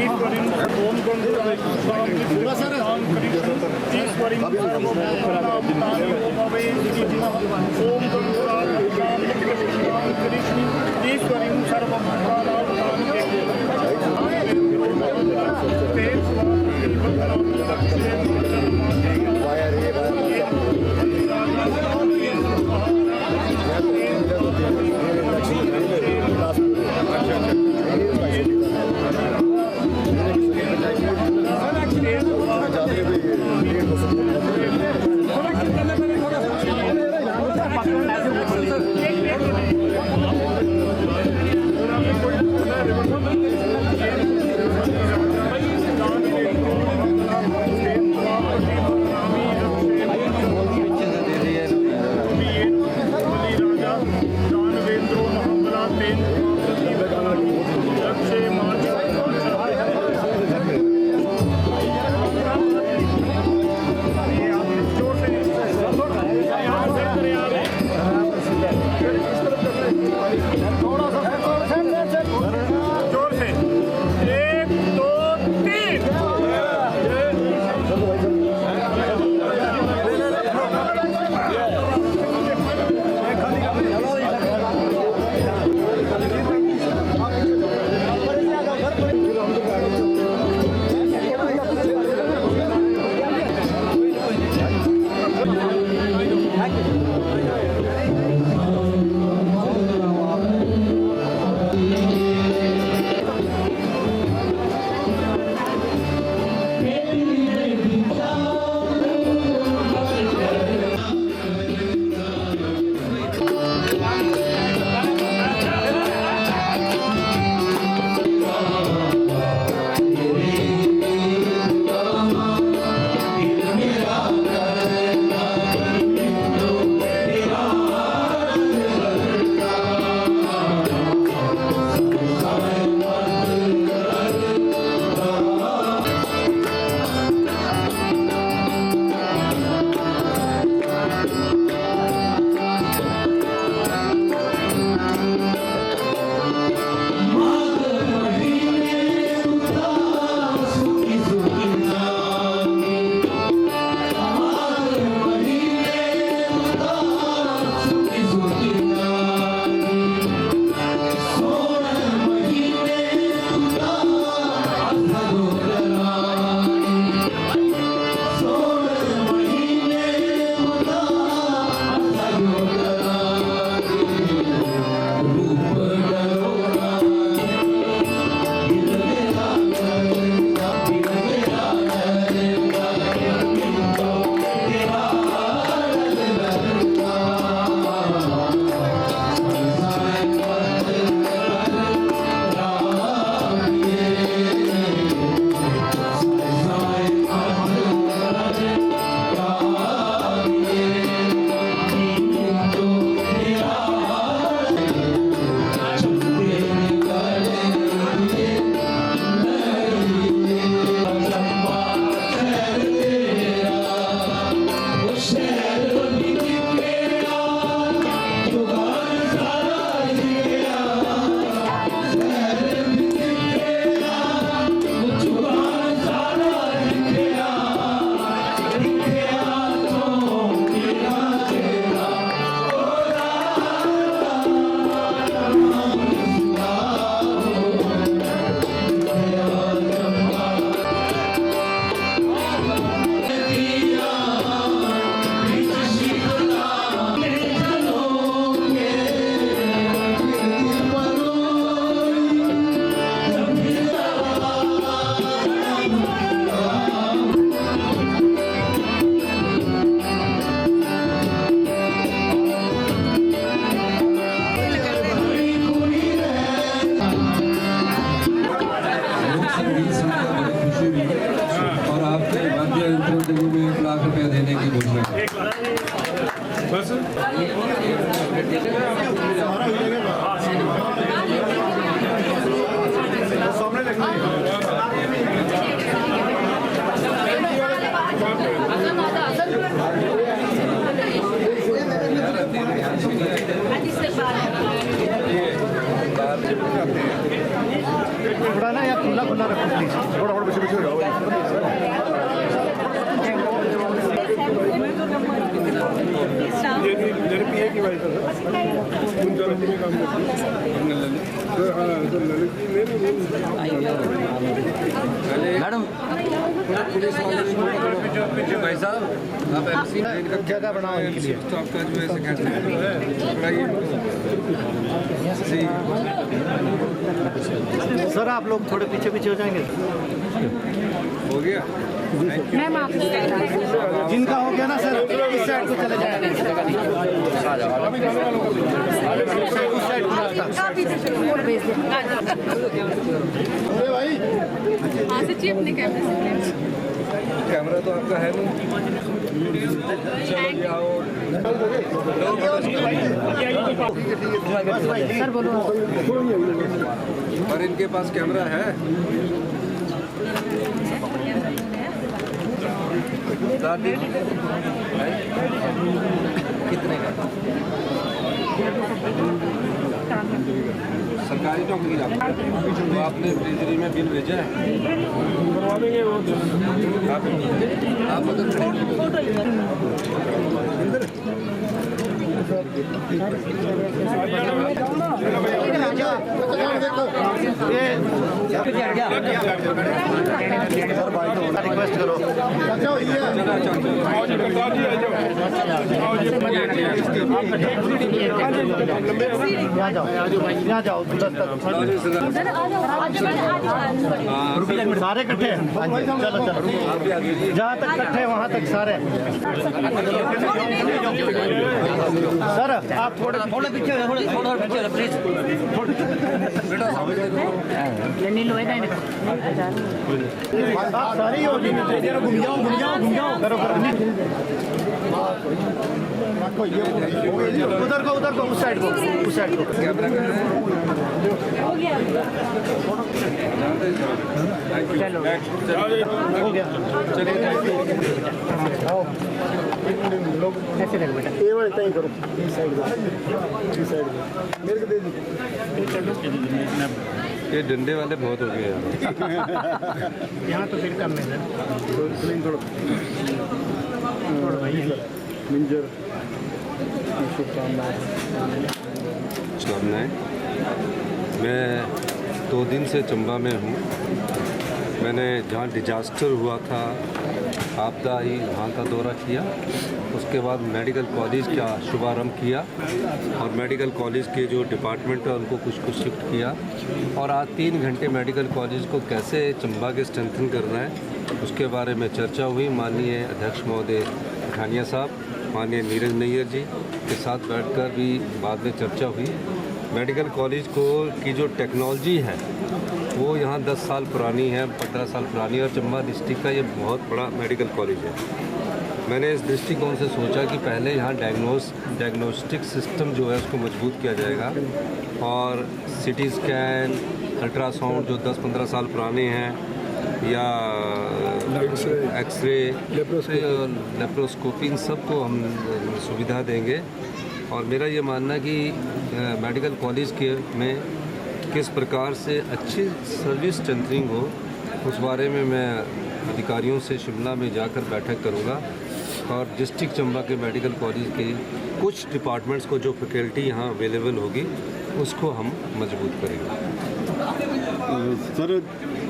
थोड़ा ना यार खुला खुला रखो प्लीज, थोड़ा थोड़ा पीछे पीछे हो जाओ। मैडम भाई साहब आप एमसी इनका जगह बनाओ इनके लिए। तो आपका जो है सर आप लोग थोड़े पीछे पीछे हो जाएंगे। हो गया। मैम आप जिनका हो गया ना सर इस साइड को चले जाएंगे। अपने कैमरे से कैमरा तो आपका है नहीं। सर बोलो और इनके पास कैमरा है। कितने का? सरकारी नौकरी तो आपने ट्रेजरी में बिल भेजा है। आप रिक्वेस्ट करो। यहाँ जाओ यहाँ जाओ सारे इकट्ठे हैं। चलो चलो जहाँ तक इकट्ठे हैं वहाँ तक सारे। सर आप थोड़े पीछे हो थोड़ा पीछे हो प्लीज। आप सारी हो घूम जाओ करो करो। उधर को उस साइड को चलो हो गया। ऐसे रख बेटा। ये वाले तय करो इस साइड मेरे को दे दो। ये डंडे वाले बहुत हो गए यार। यहाँ तो फिर कम है सर। थोड़ा भाई मिंजर शुभकामनाएं। मैं 2 दिन से चंबा में हूँ। मैंने जहाँ डिजास्टर हुआ था आपदा आई वहाँ का दौरा किया। उसके बाद मेडिकल कॉलेज का शुभारंभ किया और मेडिकल कॉलेज के जो डिपार्टमेंट है उनको कुछ शिफ्ट किया। और आज 3 घंटे मेडिकल कॉलेज को कैसे चंबा के स्ट्रेंथन करना है उसके बारे में चर्चा हुई। माननीय अध्यक्ष महोदय खानिया साहब, माननीय नीरज नैयर जी के साथ बैठकर भी बाद में चर्चा हुई। मेडिकल कॉलेज को की जो टेक्नोलॉजी है वो यहाँ 10 साल पुरानी है, 15 साल पुरानी है और चंबा डिस्ट्रिक्ट का ये बहुत बड़ा मेडिकल कॉलेज है। मैंने इस दृष्टिकोण से सोचा कि पहले यहाँ डायग्नोस्टिक सिस्टम जो है उसको मजबूत किया जाएगा और सिटी स्कैन, अल्ट्रासाउंड जो 10-15 साल पुराने हैं या एक्सरे, लेप्रोस्कोपी, इन सब को हम सुविधा देंगे। और मेरा ये मानना है कि मेडिकल कॉलेज के में किस प्रकार से अच्छी सर्विस स्ट्रेंथनिंग हो उस बारे में मैं अधिकारियों से शिमला में जाकर बैठक करूँगा और डिस्ट्रिक्ट चंबा के मेडिकल कॉलेज के कुछ डिपार्टमेंट्स को जो फैकल्टी यहाँ अवेलेबल होगी उसको हम मजबूत करेंगे। सर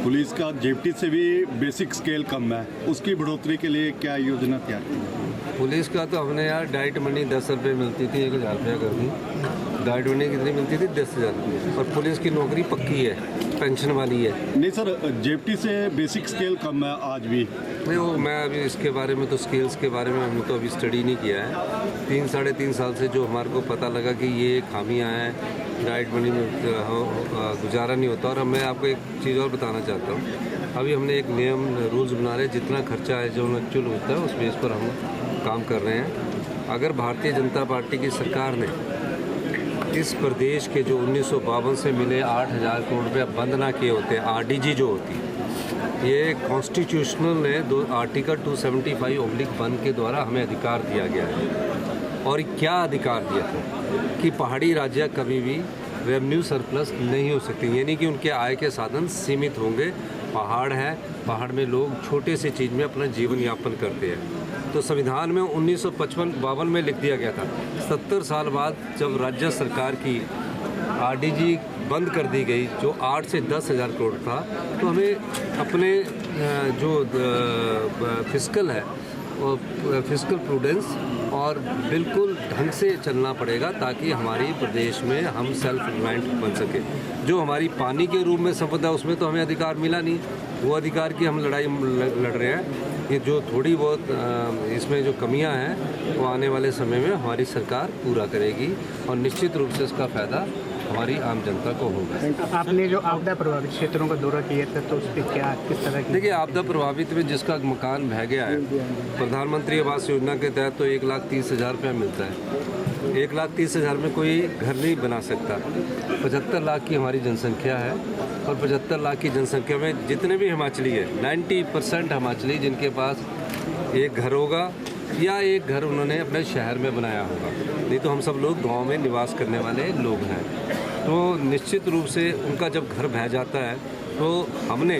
पुलिस का जेपटी से भी बेसिक स्केल कम है, उसकी बढ़ोतरी के लिए क्या योजना तैयार की? पुलिस का तो हमने यार डाइट मनी 10 रुपये मिलती थी, 1000 रुपया कर दी। डाइट मनी कितनी मिलती थी? 10,000। और पुलिस की नौकरी पक्की है, पेंशन वाली है। नहीं सर, जेपटी से बेसिक स्केल कम है आज भी। नहीं वो मैं अभी इसके बारे में तो स्केल्स के बारे में हमने तो अभी स्टडी नहीं किया है। 3-3.5 साल से जो हमारे को पता लगा कि ये खामियां हैं, डाइट मनी में गुजारा नहीं होता। और मैं आपको एक चीज़ और बताना चाहता हूँ, अभी हमने एक नियम रूल्स बना रहे, जितना खर्चा है जो एक्चुअल होता है उस बेस पर हम काम कर रहे हैं। अगर भारतीय जनता पार्टी की सरकार ने इस प्रदेश के जो 1952 से मिले 8,000 करोड़ रुपये बंद ना किए होते, आरडीजी जो होती, ये कॉन्स्टिट्यूशनल ने आर्टिकल 275/1 के द्वारा हमें अधिकार दिया गया है। और क्या अधिकार दिया था कि पहाड़ी राज्य कभी भी रेवेन्यू सरप्लस नहीं हो सकती, यानी कि उनके आय के साधन सीमित होंगे। पहाड़ है, पहाड़ में लोग छोटे से चीज़ में अपना जीवन यापन करते हैं। तो संविधान में 1952 में लिख दिया गया था। 70 साल बाद जब राज्य सरकार की आरडीजी बंद कर दी गई, जो 8 से 10,000 करोड़ था, तो हमें अपने जो फिस्कल है और फिस्कल प्रूडेंस और बिल्कुल ढंग से चलना पड़ेगा ताकि हमारी प्रदेश में हम सेल्फ रिलायंट बन सके। जो हमारी पानी के रूप में संपदा उसमें तो हमें अधिकार मिला नहीं, वो अधिकार की हम लड़ाई लड़ रहे हैं। ये जो थोड़ी बहुत इसमें जो कमियां हैं वो आने वाले समय में हमारी सरकार पूरा करेगी और निश्चित रूप से इसका फ़ायदा हमारी आम जनता को होगा। आपने जो आपदा प्रभावित क्षेत्रों का दौरा किया था तो उस पर क्या किस तरह की? देखिए, आपदा प्रभावित में जिसका मकान बह गया है, प्रधानमंत्री आवास योजना के तहत तो 1,30,000 रुपया मिलता है। 1,30,000 में कोई घर नहीं बना सकता। 75 लाख की हमारी जनसंख्या है और 75 लाख की जनसंख्या में जितने भी हिमाचली है, 90% हिमाचली जिनके पास एक घर होगा या एक घर उन्होंने अपने शहर में बनाया होगा, नहीं तो हम सब लोग गांव में निवास करने वाले लोग हैं। तो निश्चित रूप से उनका जब घर बह जाता है तो हमने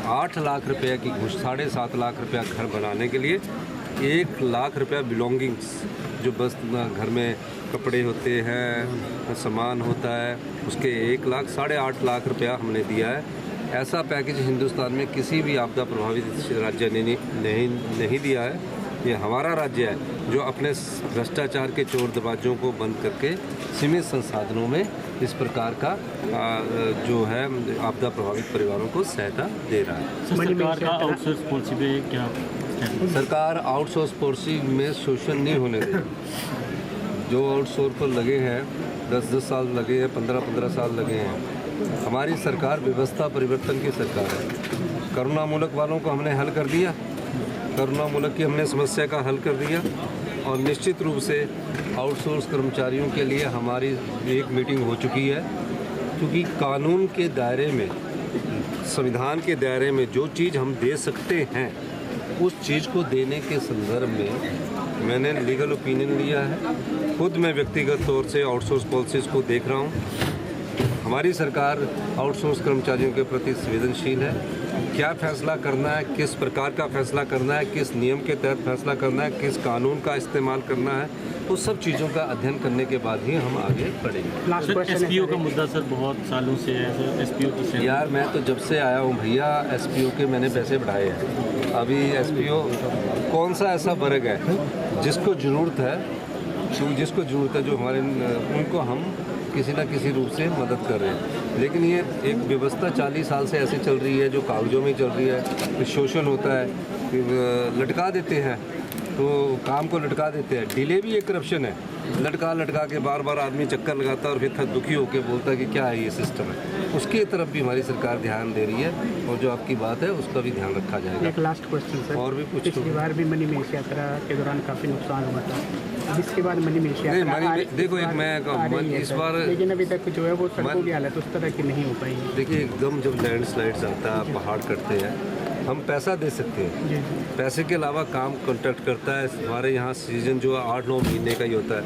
8 लाख रुपये की घुस 7.5 लाख रुपया घर बनाने के लिए 1 लाख रुपया बिलोंगिंग्स, जो बस घर में कपड़े होते हैं, सामान होता है, उसके 1 लाख 8.5 लाख रुपया हमने दिया है। ऐसा पैकेज हिंदुस्तान में किसी भी आपदा प्रभावित राज्य ने नहीं दिया है। ये हमारा राज्य है जो अपने भ्रष्टाचार के चोर दरवाजों को बंद करके सीमित संसाधनों में इस प्रकार का जो है आपदा प्रभावित परिवारों को सहायता दे रहा है। सरकार का आउटसोर्स पॉलिसी पे क्या? सरकार आउटसोर्स पॉलिसी में शोषण नहीं होने देगी। जो आउटसोर्स पर लगे हैं 10-10 साल लगे हैं, 15-15 साल लगे हैं। हमारी सरकार व्यवस्था परिवर्तन की सरकार है। करुणा मूलक वालों को हमने हल कर दिया, करुणा मूलक की हमने समस्या का हल कर दिया और निश्चित रूप से आउटसोर्स कर्मचारियों के लिए हमारी एक मीटिंग हो चुकी है, क्योंकि कानून के दायरे में, संविधान के दायरे में जो चीज़ हम दे सकते हैं उस चीज़ को देने के संदर्भ में मैंने लीगल ओपिनियन लिया है। खुद मैं व्यक्तिगत तौर से आउटसोर्स पॉलिसीज़ को देख रहा हूँ। हमारी सरकार आउटसोर्स कर्मचारियों के प्रति संवेदनशील है। क्या फैसला करना है, किस प्रकार का फैसला करना है, किस नियम के तहत फैसला करना है, किस कानून का इस्तेमाल करना है, उस सब चीज़ों का अध्ययन करने के बाद ही हम आगे बढ़ेंगे। एसपीओ का मुद्दा सर बहुत सालों से है। एसपीओ की यार मैं तो जब से आया हूँ भैया, एसपीओ के मैंने पैसे बढ़ाए हैं। अभी एसपीओ कौन सा ऐसा वर्ग है जिसको ज़रूरत है, जो हमारे उनको हम किसी न किसी रूप से मदद कर रहे हैं। लेकिन ये एक व्यवस्था 40 साल से ऐसे चल रही है जो कागजों में चल रही है, फिर शोषण होता है, फिर लटका देते हैं, तो काम को लटका देते हैं। डिले भी एक करप्शन है, लटका के बार आदमी चक्कर लगाता है और फिर दुखी होकर बोलता है कि क्या है ये सिस्टम है। उसकी तरफ भी हमारी सरकार ध्यान दे रही है और जो आपकी बात है उसका भी ध्यान रखा जाएगा। एक लास्ट क्वेश्चन सर, और भी कुछ पिछली बार भी मणिमहेश यात्रा के दौरान काफ़ी नुकसान हुआ था, अब इसके बाद मणिमहेश यात्रा देखो एक मैं इस बार, लेकिन अभी तक जो है वो सड़कों की हालत उस तरह की नहीं हो पाई। देखिए एकदम जब लैंडस्लाइड्स आता है, पहाड़ कटते हैं, हम पैसा दे सकते हैं, पैसे के अलावा काम कॉन्ट्रैक्ट करता है। हमारे यहाँ सीजन जो 8-9 महीने का ही होता है,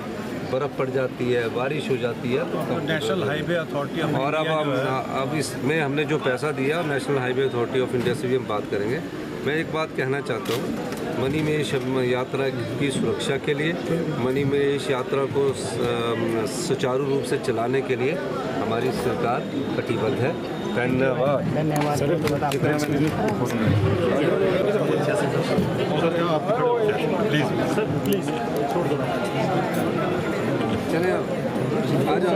बर्फ़ पड़ जाती है, बारिश हो जाती है, तो नेशनल हाईवे अथॉरिटी ऑफ और अब इसमें हमने जो पैसा दिया national highway authority of India से भी हम बात करेंगे। मैं एक बात कहना चाहता हूँ, मणिमहेश यात्रा की सुरक्षा के लिए, मणिमहेश यात्रा को सुचारू रूप से चलाने के लिए हमारी सरकार कटिबद्ध है। धन्यवाद। चलिए आ जाओ।